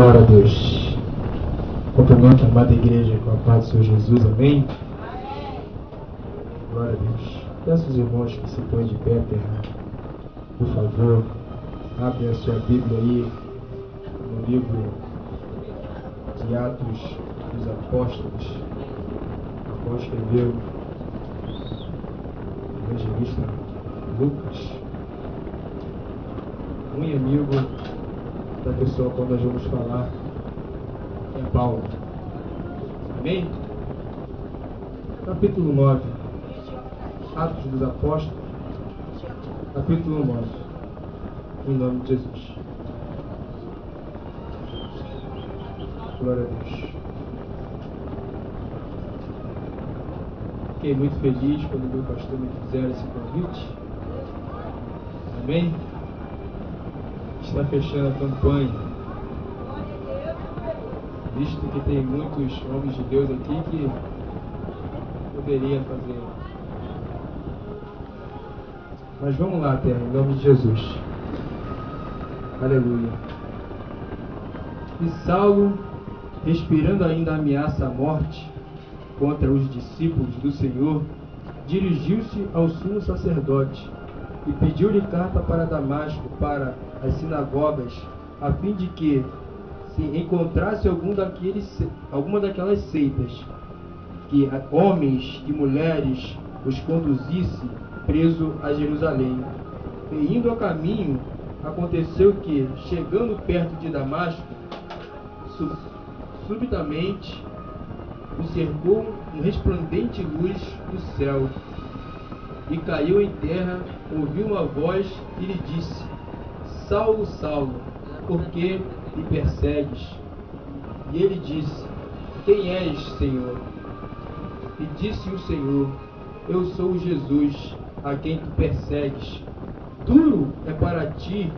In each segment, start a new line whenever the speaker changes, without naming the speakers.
Glória a Deus. Cumprimento a amada igreja com a paz do Senhor Jesus. Amém? Glória a Deus. Peço aos irmãos que se põem de pé, terra. Por favor, abre a sua Bíblia aí no livro de Atos dos Apóstolos. Qual escreveu o evangelista Lucas. Muito amigo da pessoa quando nós vamos falar é Paulo. Amém? Capítulo 9. Atos dos Apóstolos. Capítulo 9. Em nome de Jesus. Glória a Deus. Fiquei muito feliz quando meu pastor me fizeram esse convite. Amém? Está fechando a campanha. Visto que tem muitos homens de Deus aqui que poderia fazer. Mas vamos lá, terra, em nome de Jesus. Aleluia. E Saulo, respirando ainda a ameaça à morte contra os discípulos do Senhor, dirigiu-se ao sumo sacerdote e pediu-lhe carta para Damasco, para as sinagogas, a fim de que, se encontrasse alguma daquelas seitas, que homens e mulheres os conduzisse preso a Jerusalém. E indo a caminho, aconteceu que, chegando perto de Damasco, subitamente o cercou uma resplandente luz do céu, e caiu em terra, ouviu uma voz e lhe disse: Saulo, Saulo, por que me persegues? E ele disse: Quem és, Senhor? E disse o Senhor: Eu sou Jesus, a quem tu persegues. Duro é para ti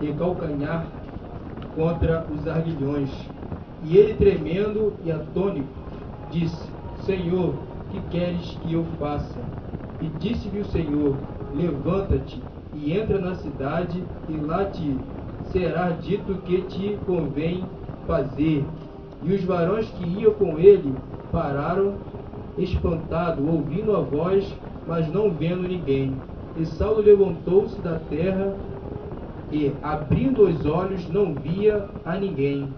e calcanhar contra os arguilhões. E ele, tremendo e atônito, disse: Senhor, que queres que eu faça? E disse-lhe o Senhor: Levanta-te e entra na cidade, e lá te será dito o que te convém fazer. E os varões que iam com ele pararam, espantados, ouvindo a voz, mas não vendo ninguém. E Saulo levantou-se da terra e, abrindo os olhos, não via a ninguém.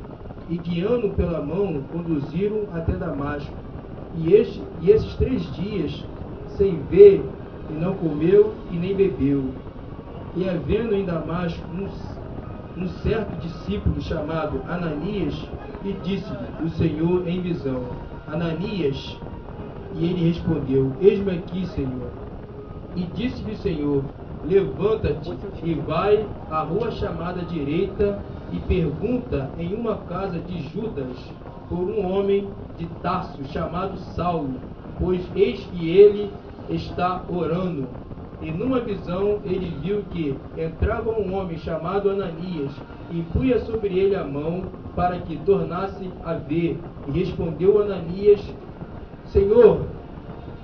E, guiando pela mão, conduziram até Damasco. E esses 3 dias sem ver, e não comeu e nem bebeu. E havendo em Damasco um certo discípulo chamado Ananias, e disse-lhe o Senhor em visão: Ananias. E ele respondeu: Eis-me aqui, Senhor. E disse-lhe o Senhor: Levanta-te e vai à rua chamada direita, e pergunta em uma casa de Judas por um homem de Tarso chamado Saulo, pois eis que ele está orando. E numa visão ele viu que entrava um homem chamado Ananias, e punha sobre ele a mão para que tornasse a ver. E respondeu Ananias: Senhor,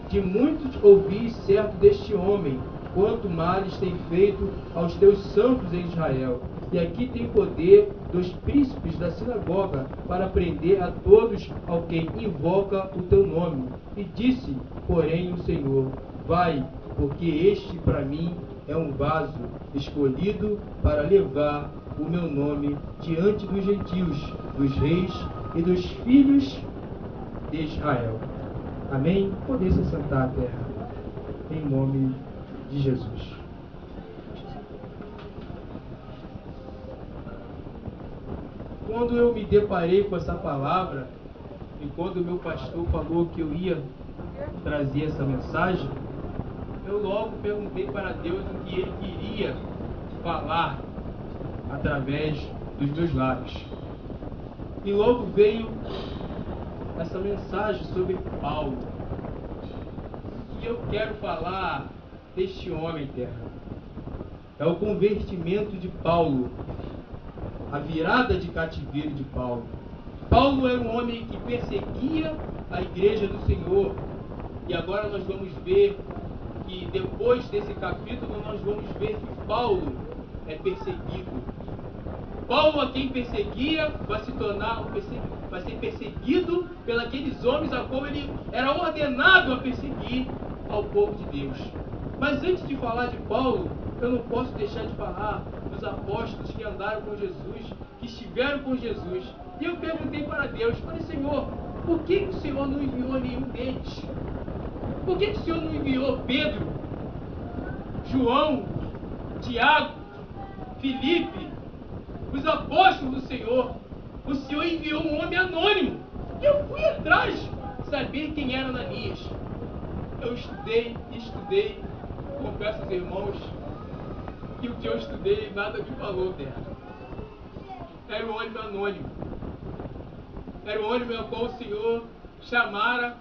de muitos ouvi certo deste homem, quanto males tem feito aos teus santos em Israel. E aqui tem poder dos príncipes da sinagoga para prender a todos ao quem invoca o teu nome. E disse, porém, o Senhor: Vai, porque este para mim é um vaso escolhido para levar o meu nome diante dos gentios, dos reis e dos filhos de Israel. Amém? Poder se sentar à terra, em nome de Jesus. Quando eu me deparei com essa palavra, e quando o meu pastor falou que eu ia trazer essa mensagem, eu logo perguntei para Deus o que Ele queria falar através dos meus lábios. E logo veio essa mensagem sobre Paulo. E eu quero falar deste homem, terra. É o convertimento de Paulo, a virada de cativeiro de Paulo. Paulo era um homem que perseguia a igreja do Senhor. E agora nós vamos ver que depois desse capítulo nós vamos ver que Paulo é perseguido. Paulo, a quem perseguia, vai ser perseguido pelos aqueles homens a qual ele era ordenado a perseguir ao povo de Deus. Mas antes de falar de Paulo, eu não posso deixar de falar dos apóstolos que andaram com Jesus, que estiveram com Jesus. E eu perguntei para Deus, falei, Senhor, por que o Senhor não enviou nenhum deles? Por que o Senhor não enviou Pedro, João, Tiago, Filipe, os apóstolos do Senhor? O Senhor enviou um homem anônimo. E eu fui atrás, saber quem era Ananias. Eu estudei, confesso aos irmãos, que o que eu estudei nada me falou dela. Era um homem anônimo. Era um homem ao qual o Senhor chamara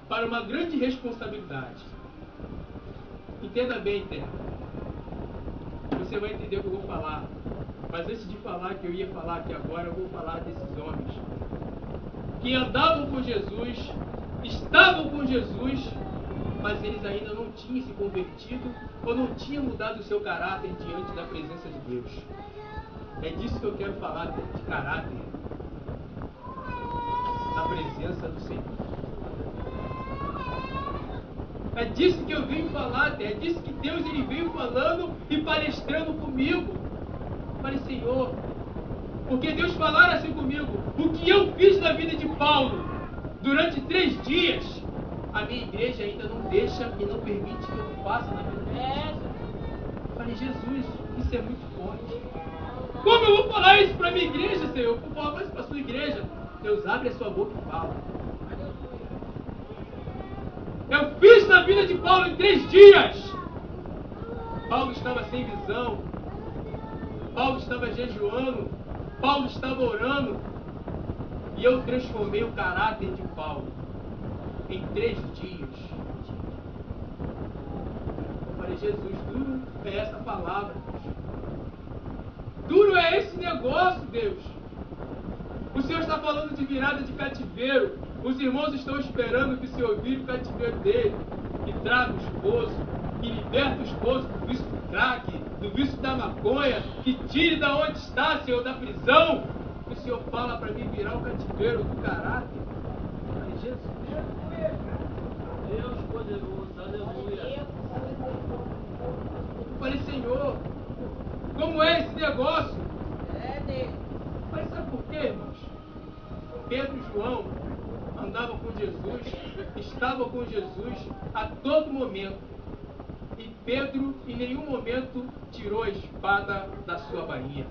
para uma grande responsabilidade. Entenda bem, terra. Você vai entender o que eu vou falar. Mas antes de falar que eu ia falar aqui agora, eu vou falar desses homens que andavam com Jesus, estavam com Jesus, mas eles ainda não tinham se convertido ou não tinham mudado o seu caráter diante da presença de Deus. É disso que eu quero falar, de caráter na presença do Senhor. É disso que eu venho falar, é disso que Deus ele veio falando e palestrando comigo. Falei, Senhor, porque Deus falara assim comigo, o que eu fiz na vida de Paulo durante 3 dias, a minha igreja ainda não deixa e não permite que eu faça na vida dele. Falei, Jesus, isso é muito forte. Como eu vou falar isso para a minha igreja, Senhor? Por favor, isso para a sua igreja. Deus abre a sua boca e fala. Eu fiz na vida de Paulo em 3 dias. Paulo estava sem visão. Paulo estava jejuando. Paulo estava orando. E eu transformei o caráter de Paulo em 3 dias. Eu falei, Jesus, duro é essa palavra. Duro é esse negócio, Deus. O Senhor está falando de virada de cativeiro. Os irmãos estão esperando que se ouvir o cativeiro dele, que traga o esposo, que liberta o esposo do vício do crack, do vício da maconha, que tire da onde está, Senhor, da prisão. O Senhor fala para mim virar o cativeiro do caráter. Ai, Jesus. Deus poderoso, aleluia. Eu falei, Senhor, como é esse negócio? Mas sabe por quê, irmãos? Pedro e João andavam com Jesus, estavam com Jesus a todo momento. E Pedro em nenhum momento tirou a espada da sua bainha.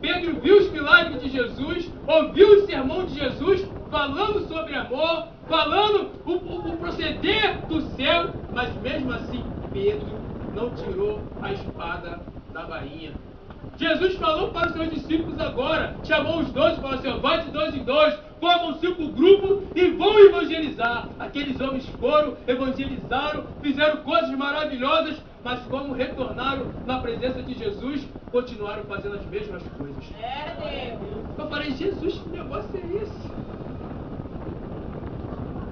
Pedro viu os milagres de Jesus, ouviu o sermão de Jesus, falando sobre amor, falando o proceder do céu, mas mesmo assim Pedro não tirou a espada da bainha. Jesus falou para os seus discípulos agora, chamou os 12 e falou assim, vai de 2 em 2, formam 5 grupos e vão evangelizar. Aqueles homens foram, evangelizaram, fizeram coisas maravilhosas, mas como retornaram na presença de Jesus, continuaram fazendo as mesmas coisas. Eu falei, Jesus, que negócio é esse?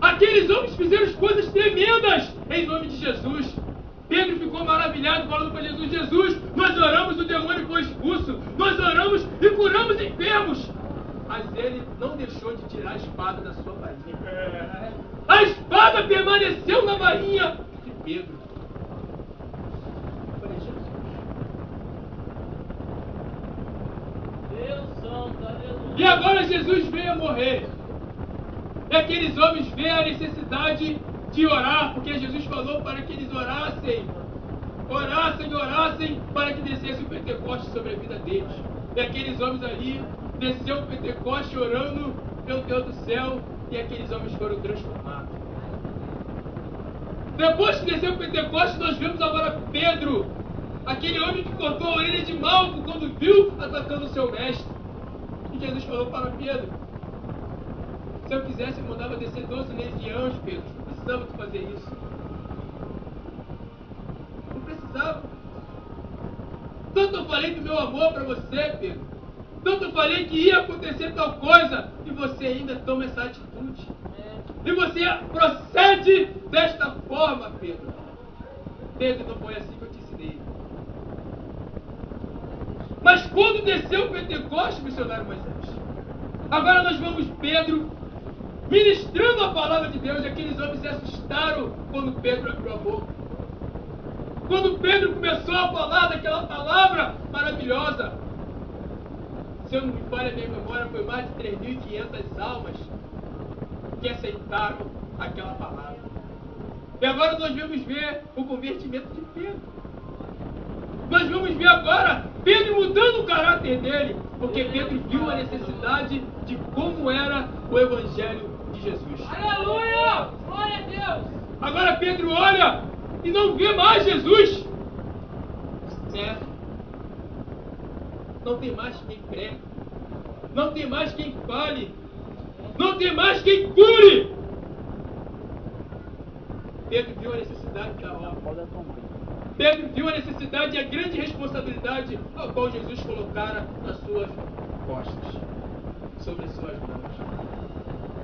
Aqueles homens fizeram coisas tremendas em nome de Jesus. Pedro ficou maravilhado falando para Jesus, Jesus, nós oramos, o demônio foi expulso, nós oramos e curamos enfermos. Mas ele não deixou de tirar a espada da sua bainha. A espada permaneceu na bainha de Pedro. Eu falei, Jesus. Deus santo, aleluia. E agora Jesus veio a morrer. E aqueles homens veem a necessidade de orar, porque Jesus falou para que eles orassem, para que descesse o Pentecoste sobre a vida deles. E aqueles homens ali, desceu o Pentecoste orando, meu Deus do céu, e aqueles homens foram transformados. Depois que desceu o Pentecoste, nós vemos agora Pedro, aquele homem que cortou a orelha de Malco quando viu atacando o seu mestre. E Jesus falou para Pedro, se eu quisesse, eu mandava descer 12 legiões, Pedro. Não precisava de fazer isso. Não precisava. Tanto eu falei do meu amor para você, Pedro. Tanto eu falei que ia acontecer tal coisa. E você ainda toma essa atitude. E você procede desta forma, Pedro. Pedro, não foi assim que eu te ensinei. Mas quando desceu o Pentecostes, missionário Moisés, agora nós vemos Pedro ministrando a palavra de Deus. E aqueles homens se assustaram quando Pedro abriu a boca. Quando Pedro começou a falar daquela palavra maravilhosa. Se eu não me falha a minha memória, foi mais de 3.500 almas que aceitaram aquela palavra. E agora nós vamos ver o convertimento de Pedro. Nós vamos ver agora Pedro mudando o caráter dele, porque Pedro viu a necessidade de como era o Evangelho de Jesus.
Aleluia! Glória a Deus!
Agora Pedro olha e não vê mais Jesus. Não tem mais quem pregue, não tem mais quem fale, não tem mais quem cure. Pedro viu a necessidade da obra. Pedro viu a necessidade e a grande responsabilidade a qual Jesus colocara nas suas costas, sobre as suas mãos.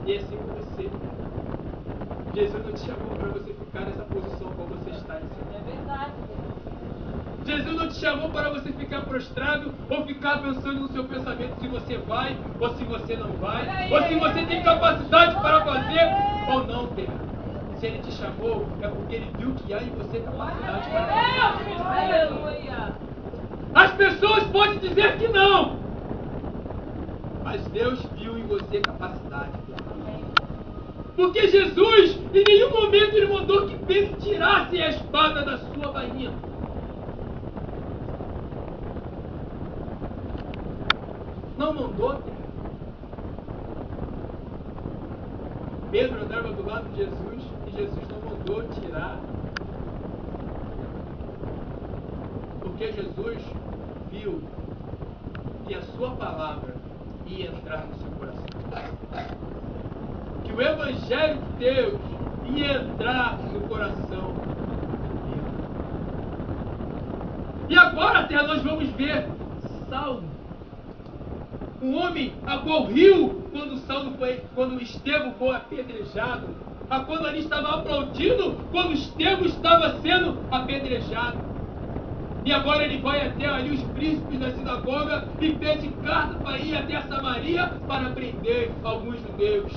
E assim com você. Jesus não te chamou para você ficar nessa posição como você está em si.
É verdade.
Jesus não te chamou para você ficar prostrado ou ficar pensando no seu pensamento se você vai ou se você não vai, ou se você tem capacidade para fazer ou não ter. Se Ele te chamou, é porque Ele viu que há em você capacidade para fazer.
Aleluia!
As pessoas podem dizer que não, mas Deus viu em você capacidade. Porque Jesus, em nenhum momento, Ele mandou que Pedro tirasse a espada da sua bainha. Não mandou. Pedro andava do lado de Jesus e Jesus não mandou tirar. Porque Jesus viu que a sua palavra ia entrar no seu coração. Que o Evangelho de Deus ia entrar no coração. E agora, até nós vamos ver Saulo, um homem a qual riu quando Estevão foi apedrejado, a quando ali estava aplaudindo quando Estevão estava sendo apedrejado. E agora ele vai até ali os príncipes da sinagoga e pede carta para ir até Samaria para prender alguns judeus.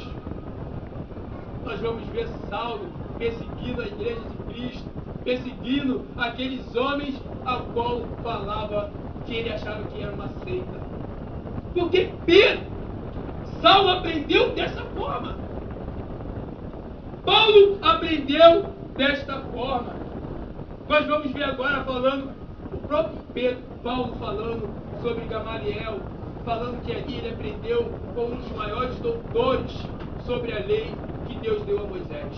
Nós vamos ver Saulo perseguindo a igreja de Cristo, perseguindo aqueles homens a qual falava que ele achava que era uma seita. Porque Saulo aprendeu dessa forma. Paulo aprendeu desta forma. Nós vamos ver agora falando, o próprio Paulo falando sobre Gamaliel, falando que ali ele aprendeu com um dos maiores doutores sobre a lei que Deus deu a Moisés.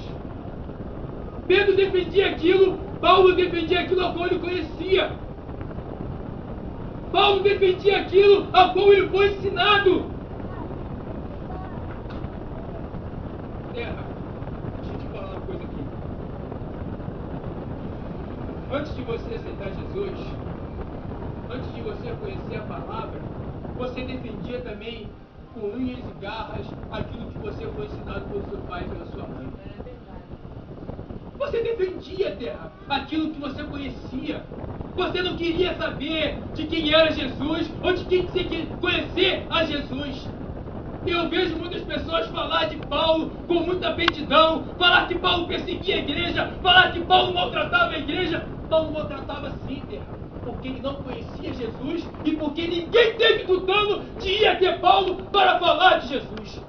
Pedro defendia aquilo, Paulo defendia aquilo a qual ele conhecia. Paulo defendia aquilo a qual ele foi ensinado. Terra, deixa eu te falar uma coisa aqui. Antes de você aceitar Jesus, antes de você conhecer a palavra, você defendia também com unhas e garras aquilo que você foi ensinado pelo seu pai e pela sua mãe. Você defendia, Terra, aquilo que você conhecia. Você não queria saber de quem era Jesus ou de quem você queria conhecer a Jesus. Eu vejo muitas pessoas falar de Paulo com muita aptidão, falar que Paulo perseguia a igreja, falar que Paulo maltratava a igreja. Paulo maltratava sim, Terra, porque ele não conhecia Jesus e porque ninguém teve tutano de ir até Paulo para falar de Jesus.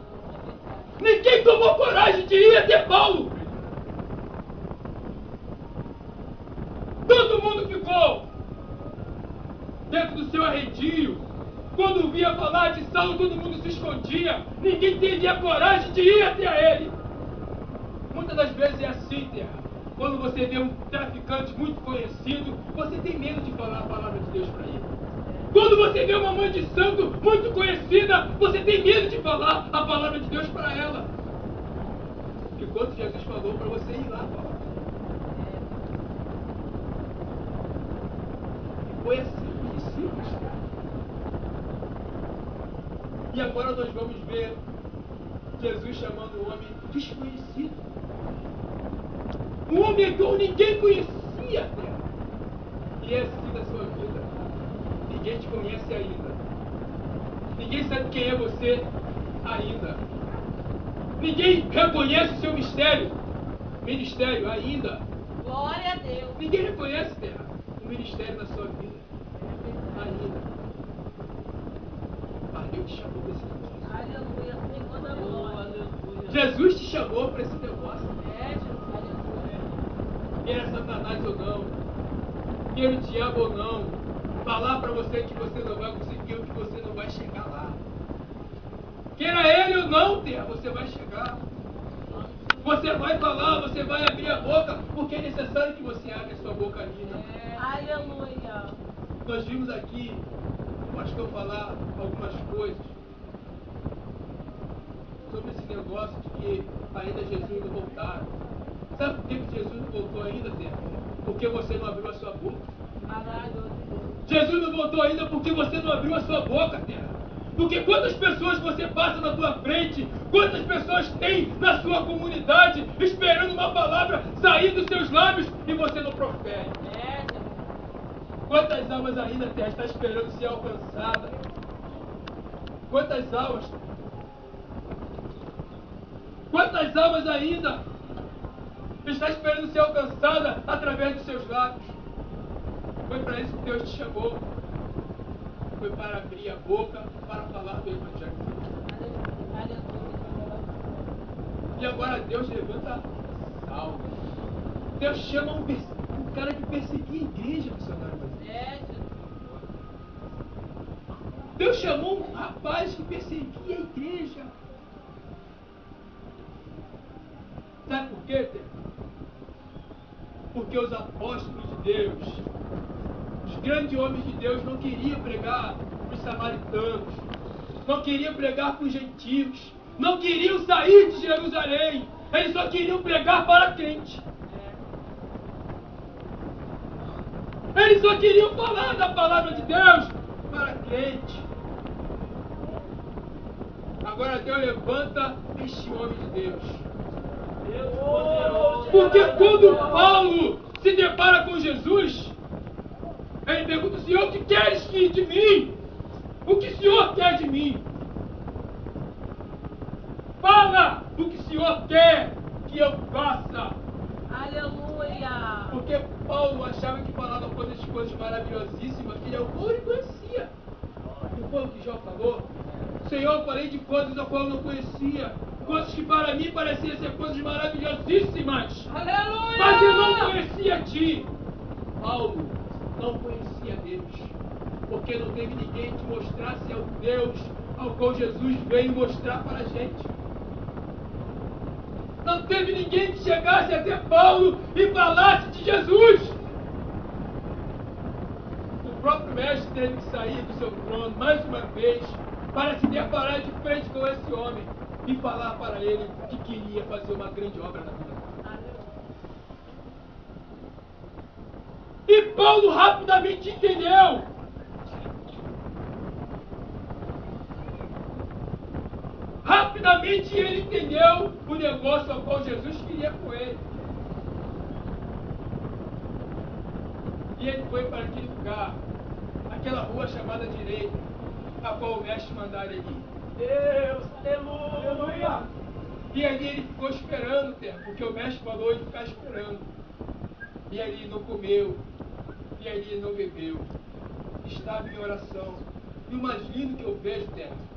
Ninguém tomou coragem de ir até Paulo. Todo mundo ficou dentro do seu arredio. Quando via falar de Saulo, todo mundo se escondia. Ninguém teria coragem de ir até ele. Muitas das vezes é assim, Terra. Quando você vê um traficante muito conhecido, você tem medo de falar a palavra de Deus para ele. Quando você vê uma mãe de santo muito conhecida, você tem medo de falar a palavra de Deus para ela. Enquanto Jesus falou para você ir lá falar. Foi assim com os discípulos. E agora nós vamos ver Jesus chamando um homem desconhecido. Um homem que ninguém conhecia. E é assim da sua vida. Ninguém te conhece conhece ainda. Ninguém sabe quem é você ainda. Ninguém reconhece o seu ministério ainda.
Glória a Deus.
Ninguém reconhece, terra, o ministério na sua vida ainda. Mas Deus te chamou para esse negócio.
Aleluia, Senhor da glória.
Jesus te chamou para esse negócio.
Jesus, aleluia.
Queira Satanás ou não, queira o diabo ou não, falar para você que você não vai conseguir, que você não vai chegar lá. Queira ele ou não, terra, você vai chegar. Você vai falar, você vai abrir a boca, porque é necessário que você abra a sua boca ainda.
Aleluia.
Nós vimos aqui o pastor falar algumas coisas sobre esse negócio de que ainda Jesus não voltaram. Sabe por que Jesus não voltou ainda, terra? Porque você não abriu a sua boca. Jesus não voltou ainda porque você não abriu a sua boca, terra. Porque quantas pessoas você passa na tua frente, quantas pessoas tem na sua comunidade esperando uma palavra sair dos seus lábios e você não profere. Quantas almas ainda, terra, está esperando ser alcançada? Quantas almas? Quantas almas ainda está esperando ser alcançada através dos seus lábios? Foi para isso que Deus te chamou. Foi para abrir a boca, para falar do Evangelho. E agora Deus levanta Saulo. Deus chama um cara que perseguia a igreja, missionário. Deus chamou um rapaz que perseguia a igreja. Sabe por quê, Deus? Porque os apóstolos de Deus, os grandes homens de Deus, não queriam pregar para os samaritanos, não queriam pregar para os gentios, não queriam sair de Jerusalém, eles só queriam pregar para crente. Eles só queriam falar da palavra de Deus para crente. Agora Deus levanta este homem de Deus. Porque quando Paulo se depara com Jesus, ele pergunta: Senhor, o que queres de mim? O que o Senhor quer de mim? Fala o que o Senhor quer que eu faça.
Aleluia.
Porque Paulo achava que falava coisas maravilhosíssimas que ele não conhecia. Não foi o que Jó falou? Senhor, eu falei de coisas a qual eu não conhecia. Coisas que para mim pareciam ser coisas maravilhosíssimas.
Aleluia.
Mas eu não conhecia a ti. Paulo não conhecia Deus. Porque não teve ninguém que mostrasse ao Deus ao qual Jesus veio mostrar para a gente. Não teve ninguém que chegasse até Paulo e falasse de Jesus. O próprio mestre teve que sair do seu trono mais uma vez para se deparar de frente com esse homem e falar para ele que queria fazer uma grande obra na vida dele. E Paulo rapidamente entendeu. Rapidamente ele entendeu o negócio ao qual Jesus queria com ele. E ele foi para aquele lugar, aquela rua chamada direita, a qual o mestre mandara ele ir.
Deus, aleluia!
E ali ele ficou esperando, porque o mestre falou ele ficar esperando. E ali ele não comeu, e ali ele não bebeu. Estava em oração. E o mais lindo que eu vejo, Tatiana.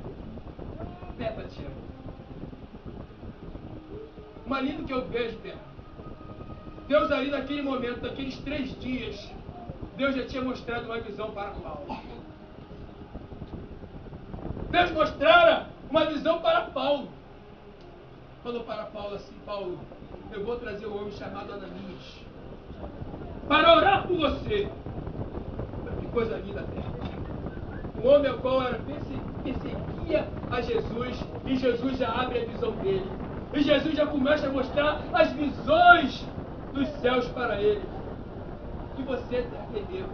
O mais lindo que eu vejo, Deus ali naquele momento, naqueles 3 dias, Deus já tinha mostrado uma visão para Paulo. Deus mostrara uma visão para Paulo. Falou para Paulo assim: Paulo, eu vou trazer um homem chamado Ananias para orar por você. Que coisa linda, um homem ao qual era perseguia a Jesus, e Jesus já abre a visão dele. E Jesus já começa a mostrar as visões dos céus para ele. Que você entendeu.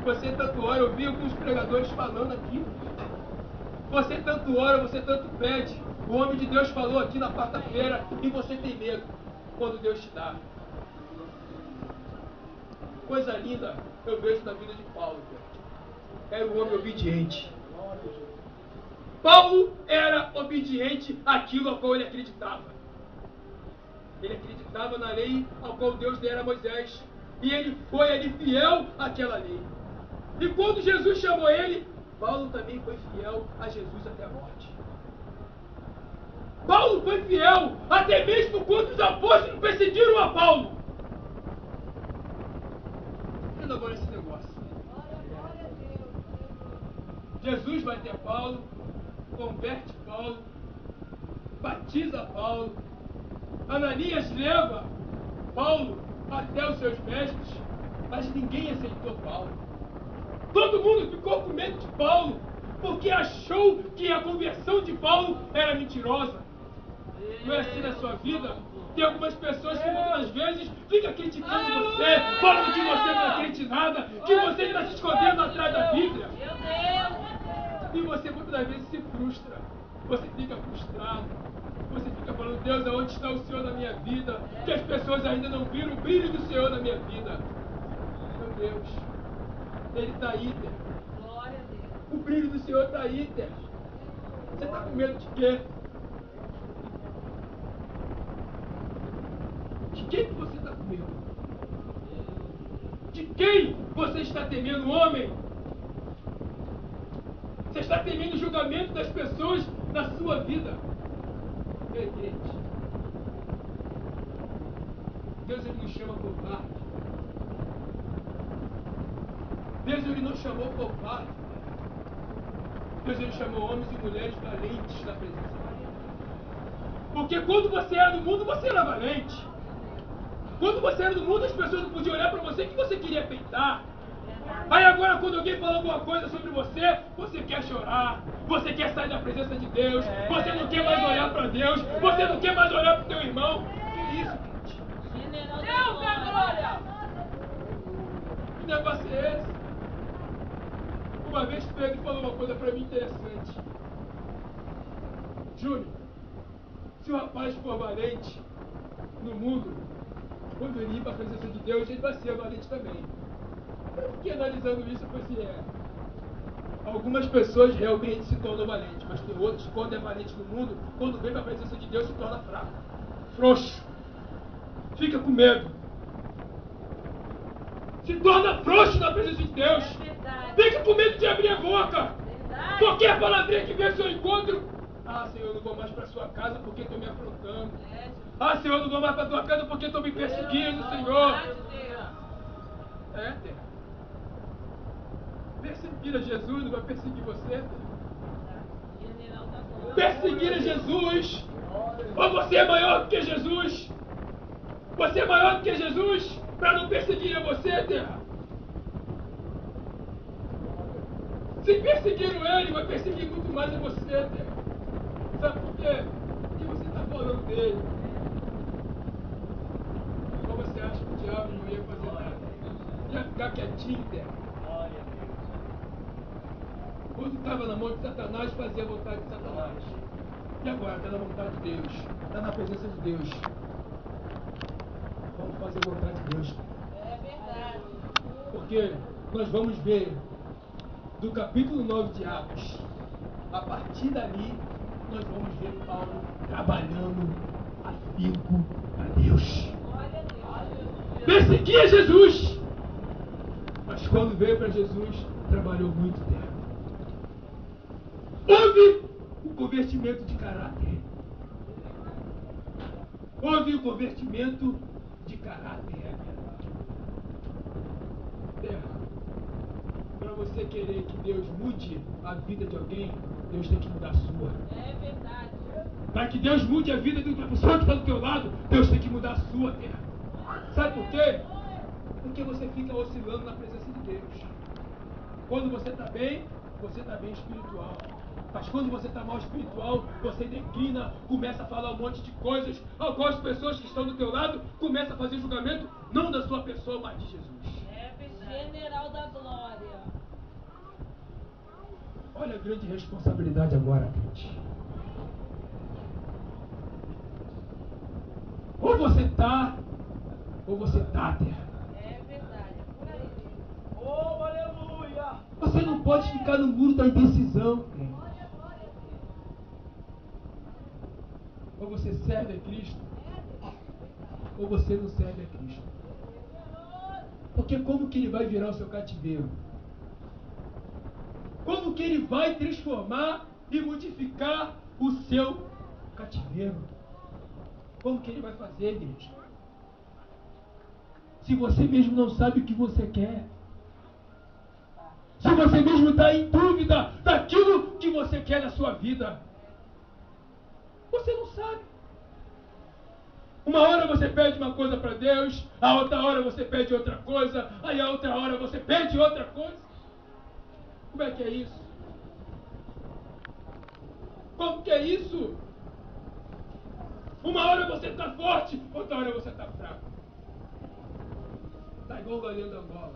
Você tanto ora, eu vi alguns pregadores falando aqui. Você tanto ora, você tanto pede. O homem de Deus falou aqui na quarta-feira e você tem medo quando Deus te dá. Coisa linda eu vejo na vida de Paulo. era um homem obediente. Paulo era obediente àquilo ao qual ele acreditava. Ele acreditava na lei ao qual Deus dera a Moisés. E ele foi ali fiel àquela lei. E quando Jesus chamou ele, Paulo também foi fiel a Jesus até a morte. Paulo foi fiel até mesmo quando os apóstolos perseguiram a Paulo. Entenda agora esse negócio. Jesus vai até Paulo, converte Paulo, batiza Paulo. Ananias leva Paulo até os seus mestres, mas ninguém aceitou Paulo. Todo mundo ficou com medo de Paulo, porque achou que a conversão de Paulo era mentirosa. Não é assim na sua vida? Tem algumas pessoas que muitas vezes ficam criticando você, falando que você não acredita em nada, que você está se escondendo atrás da Bíblia.
Meu Deus!
E você muitas vezes se frustra, você fica frustrado, você fica falando, Deus, aonde está o Senhor na minha vida? Que as pessoas ainda não viram o brilho do Senhor na minha vida. Meu Deus, Ele está aí, Ter.
Glória a Deus.
O brilho do Senhor está aí, Ter. Você está com medo de quê? De quem que você está com medo? De quem você está temendo, homem? Você está temendo o julgamento das pessoas na sua vida. Ei, gente. Deus, Ele nos chama covarde. Deus, Ele não chamou covarde. Deus, Ele chamou homens e mulheres valentes na presença dEle. Porque quando você era do mundo, você era valente. Quando você era do mundo, as pessoas não podiam olhar para você que você queria peitar. Aí agora, quando alguém fala alguma coisa sobre você, você quer chorar, você quer sair da presença de Deus, você não quer mais olhar para Deus, você não quer mais olhar para o teu irmão. Que isso, gente?
General
Deus da glória!
Que negócio é esse? Uma vez Pedro falou uma coisa para mim interessante. Júnior, se o rapaz for valente no mundo, quando ele ir para a presença de Deus, ele vai ser valente também. Eu fiquei analisando isso e falei assim, algumas pessoas realmente se tornam valentes, mas tem outros, quando é valente no mundo, quando vem para a presença de Deus, se torna fraco, frouxo, fica com medo, se torna frouxo na presença de Deus,
É verdade.
fica com medo de abrir a boca,
Verdade.
qualquer palavrinha que vem ao seu encontro, Senhor, eu não vou mais para sua casa porque estou me afrontando, Senhor, eu não vou mais para tua casa porque estou me perseguindo, Senhor.
Verdade, Deus.
Terra. Perseguir a Jesus não vai perseguir você, Terra.
General da glória.
Perseguir a Jesus. Ou você é maior do que Jesus? Você é maior do que Jesus para não perseguir a você, Terra? Se perseguiram ele, vai perseguir muito mais a você, Terra. Sabe por quê? Porque você está falando dele. Ou você acha que o diabo não ia fazer nada? Ia ficar quietinho, Terra. Quando estava na mão de Satanás, fazia a vontade de Satanás. E agora está na vontade de Deus. Está na presença de Deus. Vamos fazer a vontade de Deus.
É verdade.
Porque nós vamos ver do capítulo 9 de Atos. A partir dali, nós vamos ver Paulo trabalhando afinco a Deus.
Glória a Deus.
Perseguia Jesus. Mas quando veio para Jesus, trabalhou muito tempo. Houve um convertimento de caráter. Houve um convertimento de caráter. Terra, para você querer que Deus mude a vida de alguém, Deus tem que mudar a sua.
É verdade.
Para que Deus mude a vida de outra pessoa que está do teu lado, Deus tem que mudar a sua, Terra. Sabe por quê? Porque você fica oscilando na presença de Deus. Quando você está bem espiritual. Mas quando você está mal espiritual, você declina, começa a falar um monte de coisas, algumas pessoas que estão do teu lado começam a fazer julgamento, não da sua pessoa, mas de Jesus.
É verdade. General da glória.
Olha a grande responsabilidade agora, gente. Ou você tá, Terra.
É verdade. Por aí.
Oh, aleluia!
Você não pode ficar no muro da indecisão. Ou você serve a Cristo, ou você não serve a Cristo. Porque como que ele vai virar o seu cativeiro? Como que ele vai transformar e modificar o seu cativeiro? Como que ele vai fazer, igreja? Se você mesmo não sabe o que você quer. Se você mesmo está em dúvida daquilo que você quer na sua vida. Você não sabe. Uma hora você pede uma coisa para Deus, a outra hora você pede outra coisa, aí a outra hora você pede outra coisa. Como é que é isso? Como que é isso? Uma hora você está forte, outra hora você está fraco. Está igual o goleiro da Angola.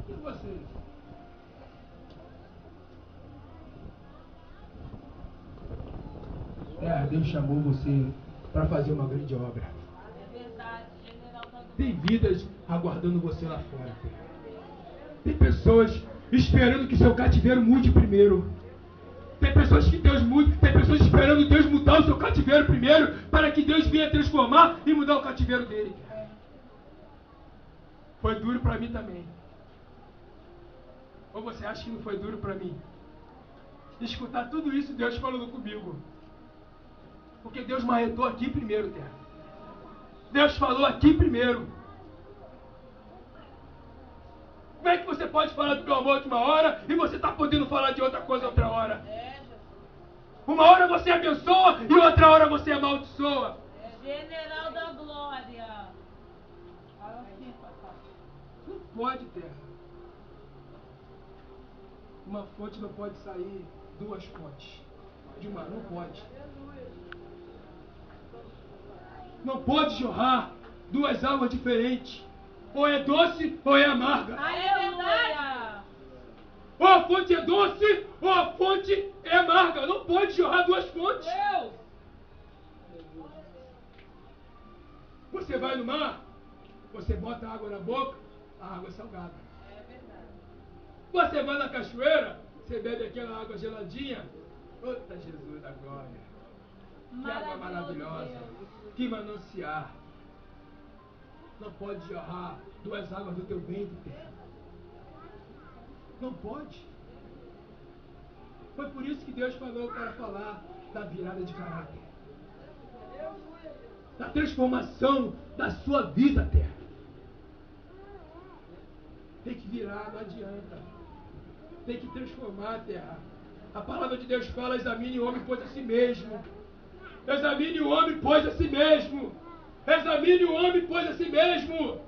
E vocês? Deus chamou você para fazer uma grande obra.
É verdade, general da glória.
Tem vidas aguardando você lá fora. Tem pessoas esperando que seu cativeiro mude primeiro. Tem pessoas que Deus mude, tem pessoas esperando Deus mudar o seu cativeiro primeiro, para que Deus venha transformar e mudar o cativeiro dele. Foi duro para mim também. Ou você acha que não foi duro para mim? Escutar tudo isso Deus falando comigo. Porque Deus marretou aqui primeiro, terra. Deus falou aqui primeiro. Como é que você pode falar do meu amor de uma hora e você está podendo falar de outra coisa outra hora? Uma hora você abençoa e outra hora você amaldiçoa.
General da glória.
Não pode, terra. Uma fonte não pode sair duas fontes. De uma, não pode. Não pode jorrar duas águas diferentes. Ou é doce ou é amarga.
Aleluia.
Ou a fonte é doce ou a fonte é amarga. Não pode jorrar duas fontes.
Deus.
Você vai no mar, você bota água na boca, a água é salgada.
É verdade.
Você vai na cachoeira, você bebe aquela água geladinha. Eita, Jesus da glória. Que água maravilhosa.
Deus.
Que mananciar. Não pode jorrar duas águas do teu ventre, terra. Não pode. Foi por isso que Deus falou para falar da virada de caráter. Da transformação da sua vida, terra. Tem que virar, não adianta. Tem que transformar, terra. A palavra de Deus fala: examine o homem, pois a si mesmo. Examine o homem, pois a si mesmo. Examine o homem, pois a si mesmo.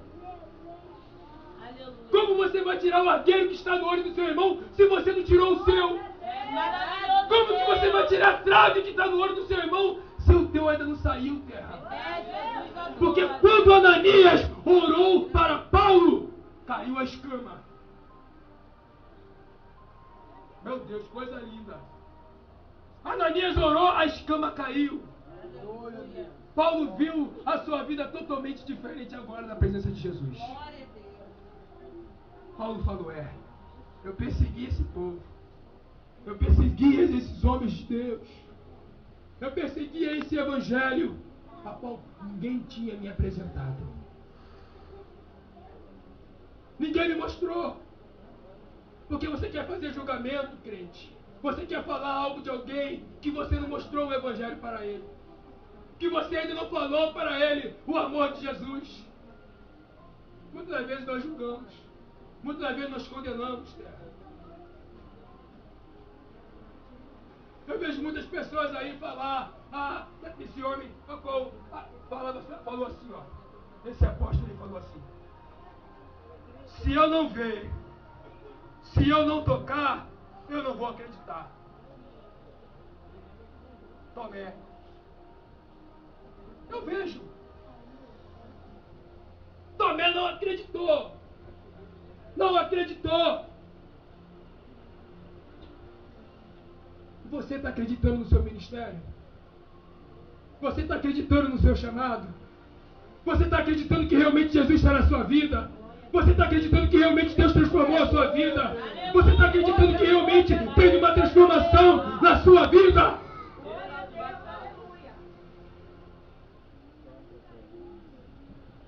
Aleluia.
Como você vai tirar o arqueiro que está no olho do seu irmão se você não tirou o seu?
É maravilhoso.
Como que você vai tirar a trave que está no olho do seu irmão se o teu ainda não saiu, terra?
É Jesus da glória.
Porque quando Ananias orou para Paulo, caiu a escama. Meu Deus, coisa linda. Ananias orou, a escama caiu. Paulo viu a sua vida totalmente diferente agora na presença de Jesus.
Glória a Deus.
Paulo falou: eu persegui esse povo. Eu persegui esses homens de Deus. Eu persegui esse evangelho a qual ninguém tinha me apresentado. Ninguém me mostrou. Porque você quer fazer julgamento, crente. Você quer falar algo de alguém que você não mostrou o evangelho para ele. Que você ainda não falou para ele o amor de Jesus. Muitas vezes nós julgamos. Muitas vezes nós condenamos, terra. Eu vejo muitas pessoas aí falar: esse homem falou assim, ó. Esse apóstolo ele falou assim: se eu não ver, se eu não tocar, eu não vou acreditar. Tomé. Eu vejo. Tomé não acreditou. Não acreditou. Você está acreditando no seu ministério? Você está acreditando no seu chamado? Você está acreditando que realmente Jesus está na sua vida? Você está acreditando que realmente Deus transformou a sua vida? Você está acreditando que realmente teve uma transformação na sua vida?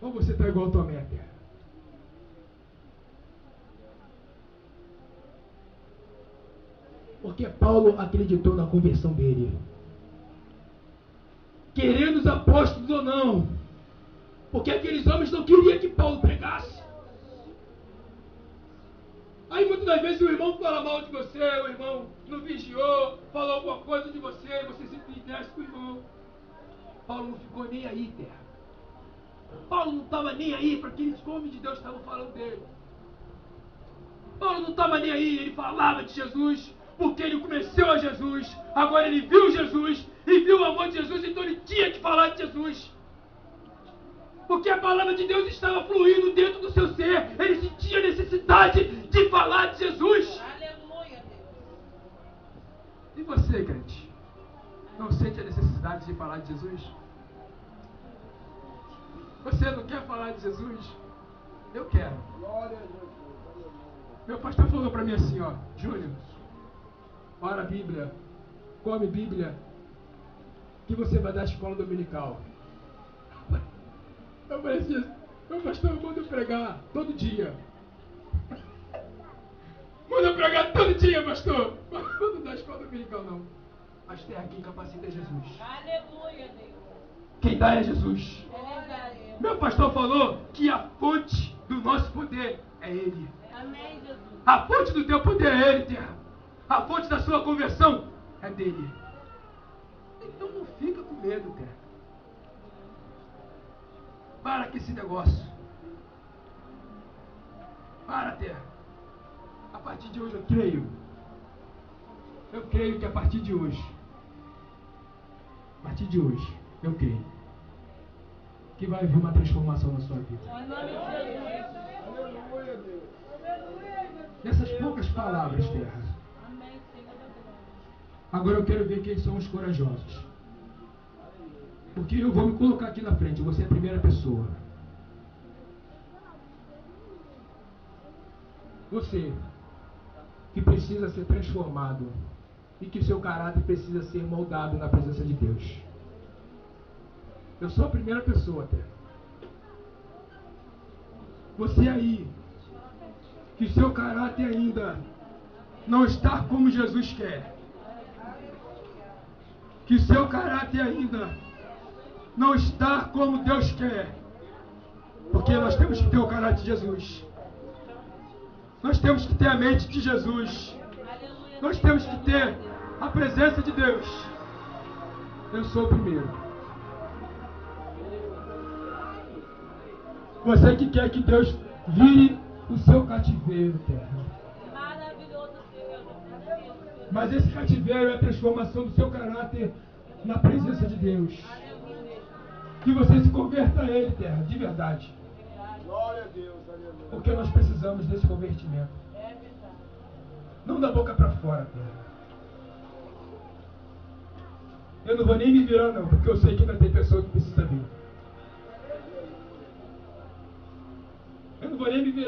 Ou você está igual a Tomé, terra? Porque Paulo acreditou na conversão dele. Querendo os apóstolos ou não. Porque aqueles homens não queriam que Paulo pregasse. Aí muitas das vezes o irmão fala mal de você, o irmão não vigiou, falou alguma coisa de você, e você sempre desce com o irmão. Paulo não ficou nem aí, terra. Paulo não estava nem aí para aqueles homens de Deus que estavam falando dele. Paulo não estava nem aí, ele falava de Jesus, porque ele conheceu a Jesus, agora ele viu Jesus, e viu o amor de Jesus, então ele tinha que falar de Jesus. Porque a palavra de Deus estava fluindo dentro do seu ser, ele sentia necessidade de falar de Jesus.
Aleluia, Deus.
E você, crente, não sente a necessidade de falar de Jesus? Você não quer falar de Jesus? Eu quero. Meu pastor falou para mim assim, ó, Júnior, ora a Bíblia, come Bíblia, que você vai dar escola dominical. Eu falei assim, meu pastor, manda eu pregar todo dia. Manda eu pregar todo dia, pastor. Não dá escola dominical, não. Mas tem quem capacita é Jesus.
Aleluia, Deus.
Quem dá é Jesus.
É verdade.
Meu pastor falou que a fonte do nosso poder é Ele.
Amém, Jesus.
A fonte do teu poder é Ele, terra. A fonte da sua conversão é dele. Então não fica com medo, terra. Para com esse negócio. Para, terra. A partir de hoje eu creio. Eu creio que a partir de hoje, eu creio que vai haver uma transformação na sua vida.
Em nome de Jesus.
Nessas poucas palavras, terra.
Amém, Senhor da glória.
Agora eu quero ver quem são os corajosos. Porque eu vou me colocar aqui na frente, você é a primeira pessoa. Você que precisa ser transformado e que seu caráter precisa ser moldado na presença de Deus. Eu sou a primeira pessoa, até. Você aí, que seu caráter ainda não está como Jesus quer. Que seu caráter ainda não está como Deus quer. Porque nós temos que ter o caráter de Jesus. Nós temos que ter a mente de Jesus. Nós temos que ter a presença de Deus. Eu sou o primeiro. Você que quer que Deus vire o seu cativeiro, terra.
Maravilhoso, Senhor.
Mas esse cativeiro é a transformação do seu caráter na presença de Deus. Que você se converta a Ele, terra, de verdade.
Glória a Deus, aleluia.
Porque nós precisamos desse convertimento.
É verdade.
Não da boca para fora, terra. Eu não vou nem me virar, não, porque eu sei que ainda tem pessoa que precisa vir. Eu não vou nem me virar.